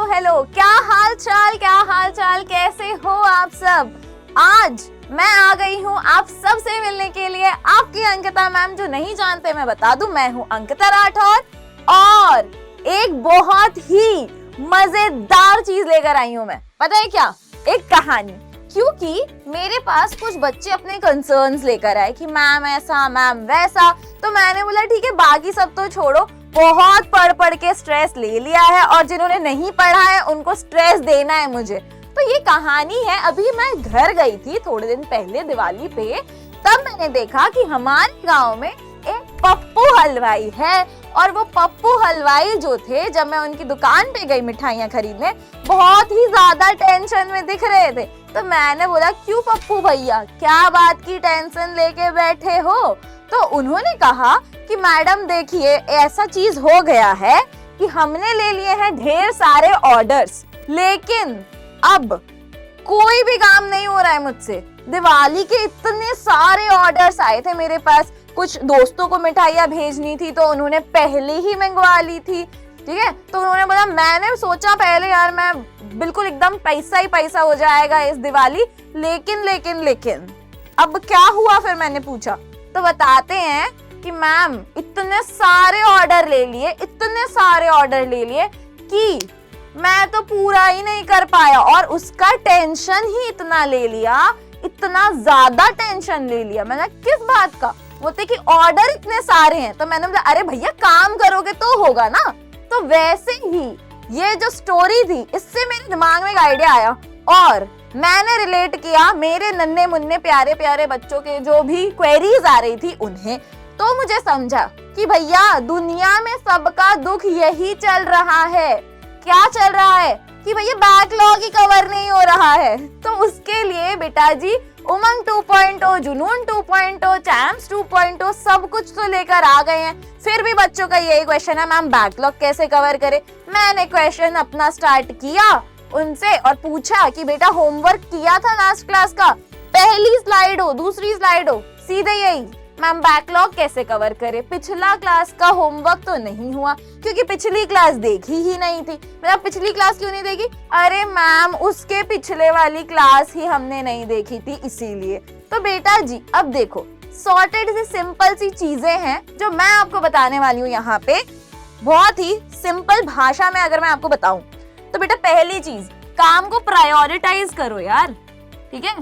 Hello, क्या हाल चाल, कैसे हो आप सब। आज मैं आ गई हूँ आप सबसे मिलने के लिए, आपकी अंकिता मैम। जो नहीं जानते मैं बता दूं, मैं हूँ अंकिता राठौर और एक बहुत ही मजेदार चीज लेकर आई हूँ मैं। पता है क्या? एक कहानी। क्योंकि मेरे पास कुछ बच्चे अपने कंसर्न्स लेकर आए कि मैम ऐसा, मैम वैसा। तो मैंने बोला ठीक है, बाकी सब तो छोड़ो, बहुत पढ़ के स्ट्रेस ले लिया है और जिन्होंने नहीं पढ़ा है उनको स्ट्रेस देना है मुझे। तो ये कहानी है। अभी मैं घर गई थी थोड़े दिन पहले दिवाली पे, तब मैंने देखा कि हमारे गांव में एक पप्पू हलवाई है। और वो पप्पू हलवाई जो थे, जब मैं उनकी दुकान पे गई मिठाइयाँ खरीदने, बहुत ही ज्यादा टेंशन में दिख रहे थे। तो मैंने बोला, क्यों पप्पू भैया, क्या बात की टेंशन लेके बैठे हो? तो उन्होंने कहा कि मैडम देखिए, ऐसा चीज हो गया है कि हमने ले लिए हैं ढेर सारे ऑर्डर्स, लेकिन अब कोई भी काम नहीं हो रहा है मुझसे। दिवाली के इतने सारे ऑर्डर्स आए थे मेरे पास, कुछ दोस्तों को मिठाइयाँ भेजनी थी तो उन्होंने पहले ही मंगवा ली थी, ठीक है। तो उन्होंने बोला, मैंने सोचा पहले यार मैं बिल्कुल एकदम पैसा ही पैसा हो जाएगा इस दिवाली, लेकिन अब क्या हुआ? फिर मैंने पूछा तो बताते हैं कि मैम इतने सारे ऑर्डर ले लिए कि मैं तो पूरा ही नहीं कर पाया, और उसका टेंशन ही इतना ले लिया, इतना ज्यादा टेंशन ले लिया। मैंने किस बात का? बोलते कि ऑर्डर इतने सारे हैं। तो मैंने बोला, अरे भैया काम करोगे तो होगा ना। तो वैसे ही ये जो स्टोरी थी, इससे मेरे दिमाग में एक आइडिया आया और मैंने रिलेट किया मेरे नन्हे मुन्ने प्यारे प्यारे बच्चों के जो भी क्वेरीज आ रही थी उन्हें। तो मुझे समझा कि भैया दुनिया में सबका दुख यही चल रहा है। क्या चल रहा है? कि भैया बैकलॉग ही कवर नहीं हो रहा है। तो उसके लिए बेटा जी उमंग 2.0, जुनून 2.0, चैम्स 2.0 सब कुछ तो लेकर आ गए हैं। फिर भी बच्चों का यही क्वेश्चन है, मैम बैकलॉग कैसे कवर करे। मैंने क्वेश्चन अपना स्टार्ट किया उनसे और पूछा कि बेटा होमवर्क किया था लास्ट क्लास का? पहली स्लाइड हो, दूसरी स्लाइड हो, सीधे यही, मैम बैकलॉग कैसे कवर करे। पिछला क्लास का होमवर्क तो नहीं हुआ क्योंकि पिछली क्लास देखी ही नहीं थी। मतलब पिछली क्लास क्यों नहीं देखी? अरे मैम उसके पिछले वाली क्लास ही हमने नहीं देखी थी इसीलिए। तो बेटा जी अब देखो, सॉर्टेड सी सिंपल सी चीजें हैं जो मैं आपको बताने वाली हूँ यहाँ पे, बहुत ही सिंपल भाषा में अगर मैं आपको बताऊं तो बेटा पहली चीज, काम को प्रायोरिटाइज करो यार, ठीक है।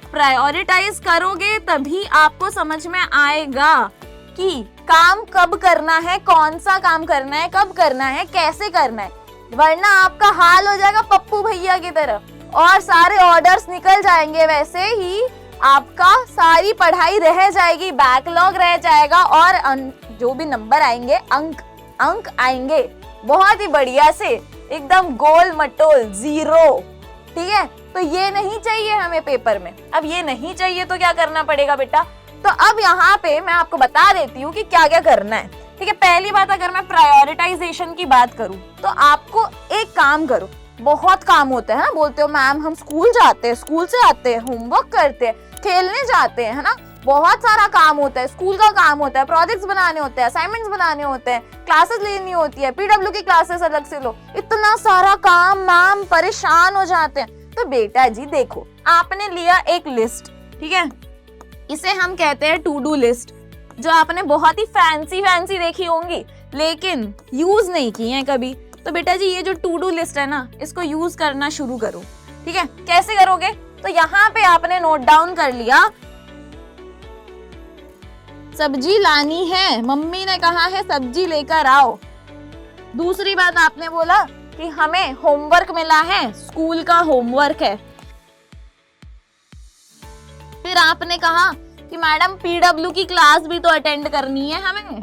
प्रायोरिटाइज करोगे तभी आपको समझ में आएगा कि काम कब करना है, कौन सा काम करना है, कब करना है, कैसे करना है। वरना आपका हाल हो जाएगा पप्पू भैया की तरह और सारे ऑर्डर्स निकल जाएंगे, वैसे ही आपका सारी पढ़ाई रह जाएगी, बैकलॉग रह जाएगा और जो भी नंबर आएंगे, अंक आएंगे बहुत ही बढ़िया से, एकदम गोल मटोल 0, ठीक है। तो ये नहीं चाहिए हमें पेपर में। अब ये नहीं चाहिए तो क्या करना पड़ेगा बेटा? तो अब यहाँ पे मैं आपको बता देती हूँ कि क्या क्या करना है, ठीक है। पहली बात, अगर मैं प्रायोरिटाइजेशन की बात करूँ तो आपको एक काम करो, बहुत काम होते हैं ना, बोलते हो मैम हम स्कूल जाते हैं, स्कूल से आते हैं, होमवर्क करते हैं, खेलने जाते हैं, है ना, बहुत सारा काम होता है, स्कूल का काम होता है, प्रोजेक्ट्स बनाने होते हैं, असाइनमेंट्स बनाने होते हैं, क्लासेस लेनी होती है, पीडब्ल्यू की क्लासेस अलग से लो, इतना सारा काम, मैम परेशान हो जाते हैं। तो बेटा जी देखो, आपने लिया एक लिस्ट, ठीक है, इसे हम कहते हैं टू डू लिस्ट, जो आपने बहुत ही फैंसी देखी होंगी लेकिन यूज नहीं की है कभी। तो बेटा जी ये जो टू डू लिस्ट है ना, इसको यूज करना शुरू करो, ठीक है। कैसे करोगे? तो यहाँ पे आपने नोट डाउन कर लिया, सब्जी लानी है, मम्मी ने कहा है सब्जी लेकर आओ। दूसरी बात आपने बोला कि हमें होमवर्क मिला है, स्कूल का होमवर्क है। फिर आपने कहा कि मैडम पीडब्ल्यू की क्लास भी तो अटेंड करनी है हमें।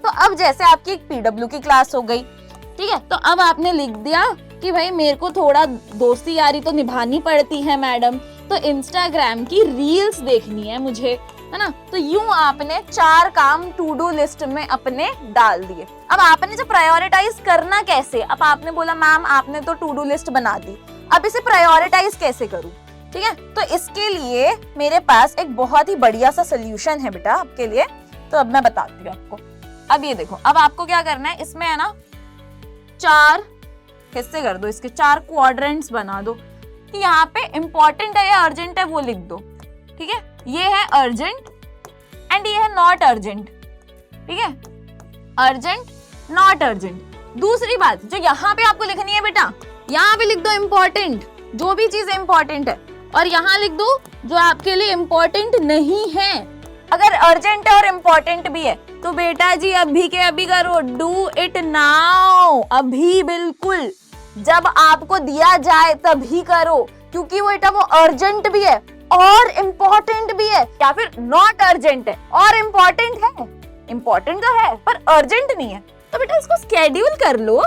तो अब जैसे आपकी एक पीडब्ल्यू की क्लास हो गई, ठीक है, तो अब आपने लिख दिया कि भाई मेरे को थोड़ा दोस्ती यारी तो निभानी पड़ती है मैडम, तो इंस्टाग्राम की रील्स देखनी है मुझे, है ना। तो यूं आपने 4 काम टू डू लिस्ट में अपने डाल दिए। अब आपने जो प्रायोरिटाइज करना कैसे, अब आपने बोला मैम आपने तो टू डू लिस्ट बना दी, अब इसे प्रायोरिटाइज कैसे करूं, ठीक है। तो इसके लिए मेरे पास एक बहुत ही बढ़िया सा सोल्यूशन है बेटा आपके लिए, तो अब मैं बताती हूँ आपको। अब ये देखो, अब आपको क्या करना है, इसमें है ना 4 हिस्से कर दो, इसके 4 क्वाड्रेंट्स बना दो कि यहाँ पे इंपॉर्टेंट है या अर्जेंट है वो लिख दो। ठीक है, ये है अर्जेंट एंड ये है नॉट अर्जेंट। ठीक है, अर्जेंट नॉट अर्जेंट। दूसरी बात जो यहाँ पे आपको लिखनी है बेटा, यहाँ पे लिख दो इम्पोर्टेंट, जो भी चीज इम्पोर्टेंट है, और यहाँ लिख दो जो आपके लिए इम्पोर्टेंट नहीं है। अगर अर्जेंट है और इम्पोर्टेंट भी है तो बेटा जी अभी के अभी करो, डू इट नाउ, अभी बिल्कुल, जब आपको दिया जाए तभी करो, क्योंकि वो बेटा वो अर्जेंट भी है और इम्पोर्टेंट भी है, या फिर नॉट अर्जेंट है और इम्पोर्टेंट है। इम्पोर्टेंट तो है पर अर्जेंट नहीं है, तो बेटा इसको स्केड्यूल कर लो,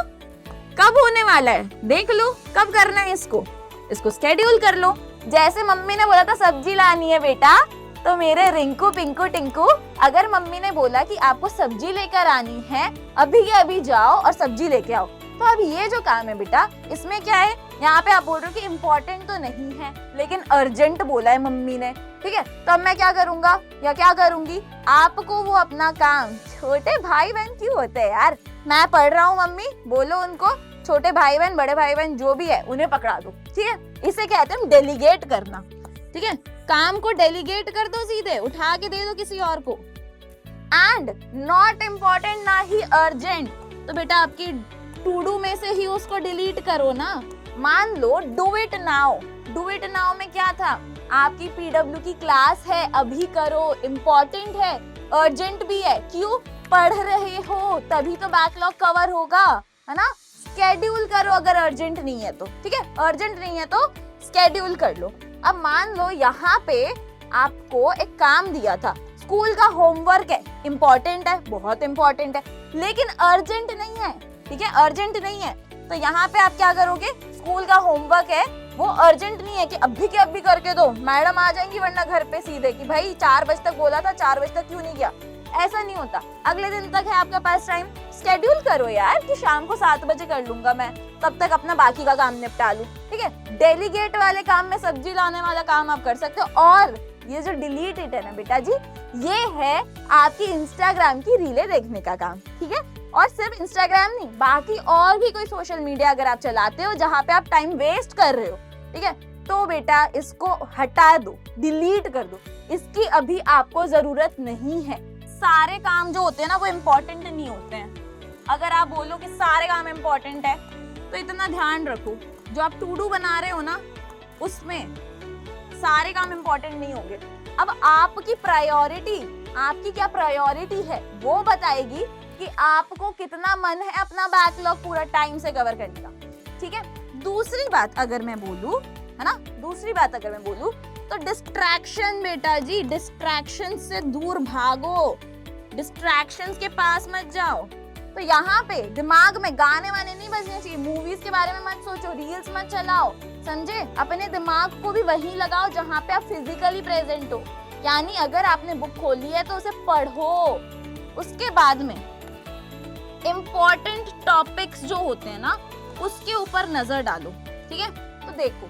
कब होने वाला है देख लो, कब करना है इसको स्केड्यूल कर लो। जैसे मम्मी ने बोला था सब्जी लानी है बेटा, तो मेरे रिंकू पिंकू टिंकू, अगर मम्मी ने बोला कि आपको सब्जी लेकर आनी है, अभी के अभी जाओ और सब्जी लेके आओ, तो अब ये जो काम है बेटा, इसमें क्या है, यहाँ पे आप बोल रहे हो कि इम्पोर्टेंट तो नहीं है लेकिन अर्जेंट बोला है मम्मी ने। ठीक है, तो अब मैं क्या करूंगा या क्या करूंगी, आपको वो अपना काम, छोटे भाई बहन क्यों होते हैं यार, मैं पढ़ रहा हूँ मम्मी, बोलो उनको, छोटे भाई बहन बड़े भाई बहन जो भी है उन्हें पकड़ा दो। ठीक है, इसे कहते हैं डेलीगेट करना। ठीक है, काम को डेलीगेट कर दो, सीधे उठा के दे दो किसी और को। एंड नॉट इम्पोर्टेंट ना ही अर्जेंट, तो बेटा आपकी टू डू में से ही उसको डिलीट करो ना। मान लो do it now, do it now में क्या था, आपकी पीडब्ल्यू की क्लास है, अभी करो, इम्पोर्टेंट है, अर्जेंट भी है, क्यों, पढ़ रहे हो तभी तो बैकलॉग कवर होगा, है ना। स्केड्यूल करो अगर अर्जेंट नहीं है तो, ठीक है, अर्जेंट नहीं है तो स्केड्यूल कर लो। अब मान लो यहाँ पे आपको एक काम दिया था, स्कूल का होमवर्क है, इम्पोर्टेंट है, बहुत इम्पोर्टेंट है, लेकिन अर्जेंट नहीं है। ठीक है, अर्जेंट नहीं है, तो यहाँ पे आप क्या करोगे, स्कूल का होमवर्क है, वो अर्जेंट नहीं है कि अभी के अभी करके दो, मैडम आ जाएंगी वरना घर पे सीधे कि भाई 4 बजे तक बोला था, 4 बजे तक क्यों नहीं किया, ऐसा नहीं होता। अगले दिन तक है आपके पास टाइम, स्केड्यूल करो यार कि शाम को 7 बजे कर लूंगा मैं, तब तक अपना बाकी का काम निपटा लूं। ठीक है, डेलीगेट वाले काम में सब्जी लाने वाला काम आप कर सकते हो। और ये जो डिलीट इट है ना बेटा जी, ये है आपकी इंस्टाग्राम की रीलें देखने का काम। ठीक है, और सिर्फ इंस्टाग्राम नहीं, बाकी और भी कोई सोशल मीडिया अगर आप चलाते हो जहाँ पे आप टाइम वेस्ट कर रहे हो, ठीक है, तो बेटा इसको हटा दो, डिलीट कर दो, इसकी अभी आपको जरूरत नहीं है। सारे काम जो होते हैं ना वो इम्पोर्टेंट नहीं होते हैं। अगर आप बोलो कि सारे काम इम्पोर्टेंट है, तो इतना ध्यान रखो, जो आप टू डू बना रहे हो ना, उसमें सारे काम इम्पोर्टेंट नहीं होंगे। अब आपकी प्रायोरिटी, आपकी क्या प्रायोरिटी है वो बताएगी कि आपको कितना मन है अपना बैकलॉग पूरा टाइम से कवर करने का। ठीक है, दूसरी बात अगर मैं बोलूं, है ना, दूसरी बात अगर मैं बोलूं तो डिस्ट्रैक्शन बेटा जी, डिस्ट्रैक्शन से दूर भागो, डिस्ट्रैक्शंस के पास मत जाओ। तो यहाँ पे दिमाग में गाने वाने नहीं बजने चाहिए, मूवीज के बारे में मत सोचो, रील्स मत चलाओ, समझे, अपने दिमाग को भी वहीं लगाओ जहाँ पे आप फिजिकली प्रेजेंट हो। यानी अगर आपने बुक खोली है तो उसे पढ़ो, उसके बाद में इम्पोर्टेंट टॉपिक्स जो होते हैं ना उसके ऊपर नजर डालो। ठीक है, तो देखो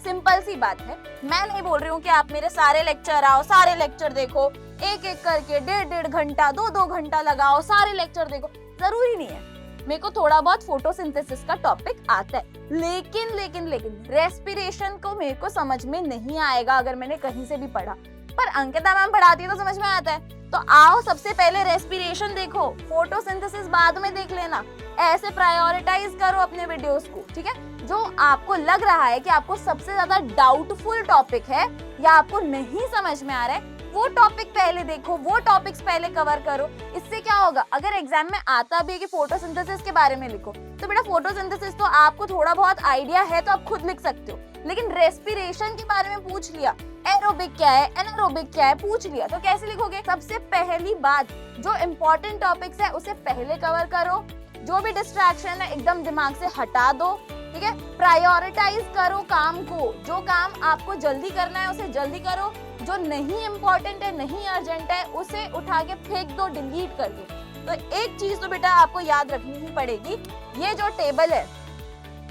सिंपल सी बात है, मैं नहीं बोल रही हूँ कि आप मेरे सारे लेक्चर आओ, सारे लेक्चर देखो, एक एक करके 1.5 घंटा 2 घंटा लगाओ, सारे लेक्चर देखो, जरूरी नहीं है। मेरे को थोड़ा बहुत फोटोसिंथेसिस का टॉपिक आता है, लेकिन लेकिन लेकिन रेस्पिरेशन को मेरे को समझ में नहीं आएगा अगर मैंने कहीं से भी पढ़ा, पर अंकिता मैम पढ़ाती है तो समझ में आता है। तो आओ सबसे पहले रेस्पिरेशन देखो, फोटोसिंथेसिस बाद में देख लेना, ऐसे प्रायोरिटाइज करो अपने वीडियोस को। ठीक है, जो आपको लग रहा है कि आपको सबसे ज्यादा डाउटफुल टॉपिक है या आपको नहीं समझ में आ रहा है, वो टॉपिक पहले देखो, वो टॉपिक्स पहले कवर करो। इससे क्या होगा, अगर एग्जाम में आता भी है कि फोटोसिंथेसिस के बारे में लिखो, तो बेटा फोटोसिंथेसिस तो आपको थोड़ा बहुत आइडिया है तो आप खुद लिख सकते हो, लेकिन रेस्पिरेशन के बारे में पूछ लिया, एरोबिक क्या है, एनारोबिक क्या है, पूछ लिया, तो कैसे लिखोगे। सबसे पहली बात, जो इम्पोर्टेंट टॉपिक्स है उसे पहले कवर करो, जो भी डिस्ट्रैक्शन है एकदम दिमाग से हटा दो। ठीक है, प्रायोरिटाइज करो काम को, जो काम आपको जल्दी करना है उसे जल्दी करो, जो नहीं इम्पोर्टेंट है, नहीं अर्जेंट है, उसे उठा के फेंक दो, डिलीट कर दो। तो एक चीज तो बेटा आपको याद रखनी ही पड़ेगी, ये जो टेबल है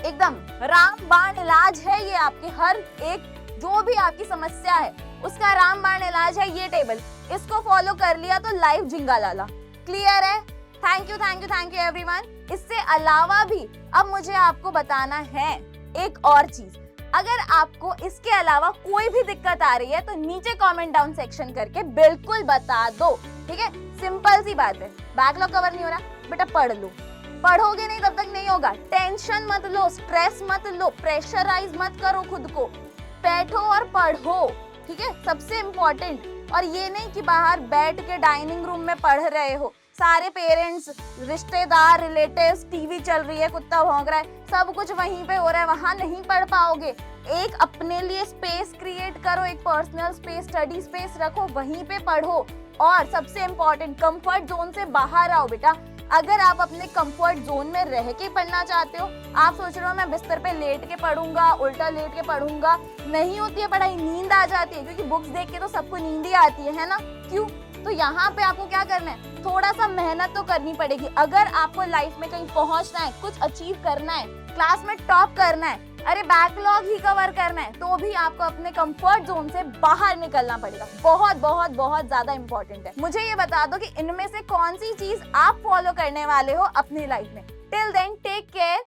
एकदम रामबाण इलाज है, ये आपकी हर एक जो भी आपकी समस्या है उसका रामबाण इलाज है ये टेबल। इसको फॉलो कर लिया तो लाइफ झिंगा लाला। क्लियर है, थैंक यू एवरीवन। इससे अलावा भी अब मुझे आपको बताना है एक और चीज। अगर आपको इसके अलावा कोई भी दिक्कत आ रही है तो नीचे कमेंट डाउन सेक्शन करके बिल्कुल बता दो, ठीक है? सिंपल सी बात है। बैकलॉग कवर नहीं हो रहा, बेटा पढ़ लो। पढ़ोगे नहीं तब तक नहीं होगा। टेंशन मत लो, स्ट्रेस मत लो, प्रेशराइज मत करो खुद को। बैठो और पढ़ो, ठीक है? सबसे इम्पोर्टेंट। और ये नहीं कि बाहर बैठ के डाइनिंग रूम में पढ़ रहे हो, सारे पेरेंट्स, रिश्तेदार, रिलेटिव्स, टीवी चल रही है, कुत्ता भौंक रहा है, सब कुछ वहीं पे हो रहा है, वहां नहीं पढ़ पाओगे। एक अपने लिए स्पेस क्रिएट करो, एक पर्सनल स्पेस, स्टडी स्पेस रखो, वहीं पे पढ़ो। और सबसे इम्पोर्टेंट, कंफर्ट जोन से बाहर आओ बेटा। अगर आप अपने कंफर्ट जोन में रह के पढ़ना चाहते हो, आप सोच रहे हो मैं बिस्तर पे लेट के पढ़ूंगा, उल्टा लेट के पढ़ूंगा, नहीं होती है पढ़ाई, नींद आ जाती है, क्योंकि बुक्स देख के तो सबको नींद ही आती है ना? क्यों? तो यहाँ पे आपको क्या करना है, थोड़ा सा मेहनत तो करनी पड़ेगी। अगर आपको लाइफ में कहीं पहुंचना है, कुछ अचीव करना है, क्लास में टॉप करना है, अरे बैकलॉग ही कवर करना है, तो भी आपको अपने कंफर्ट जोन से बाहर निकलना पड़ेगा। बहुत बहुत बहुत ज्यादा इंपॉर्टेंट है। मुझे ये बता दो कि इनमें से कौन सी चीज आप फॉलो करने वाले हो अपनी लाइफ में। Till then take care,